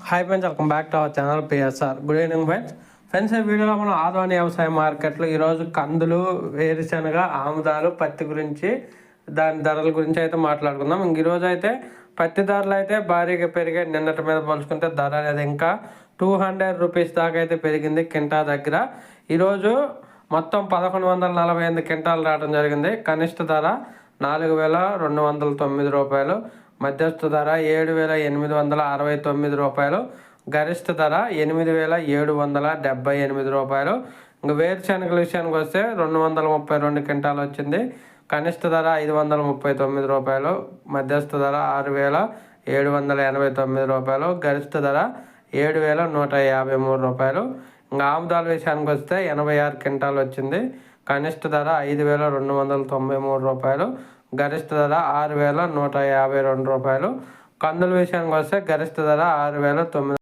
Hi friends, welcome back to our channel PSR. Good evening friends. ఈ వీడియోలో మనం ఆదోని వ్యవసాయ మార్కెట్లో ఈరోజు కందులు, వేరుశనగ, ఆముదాలు, పత్తి గురించి దాని ధరల గురించి అయితే మాట్లాడుకుందాం. ఈరోజు అయితే పత్తి ధరలు అయితే భారీగా పెరిగాయి. నిన్నటి మీద పోల్చుకుంటే ధర అనేది ఇంకా 200 రూపీస్ దాకా అయితే పెరిగింది కింటా దగ్గర. ఈరోజు మొత్తం 1148 క్వింటాలు రావడం జరిగింది. కనిష్ట ధర 4209 రూపాయలు, మధ్యస్థ ధర 7869 రూపాయలు, గరిష్ట ధర 8778 రూపాయలు. ఇంకా వేరుశనగల విషయానికి వస్తే 232 క్వింటాలు వచ్చింది. కనిష్ట ధర 539 రూపాయలు, మధ్యస్థ ధర 6789 రూపాయలు, గరిష్ట ధర 7153 రూపాయలు. ఇంకా ఆముదాల విషయానికి వస్తే 86 క్వింటాలు వచ్చింది. కనిష్ట ధర 5293 రూపాయలు, గరిష్ట ధర 6152 రూపాయలు. కందుల విషయానికి వస్తే గరిష్ట ధర 6900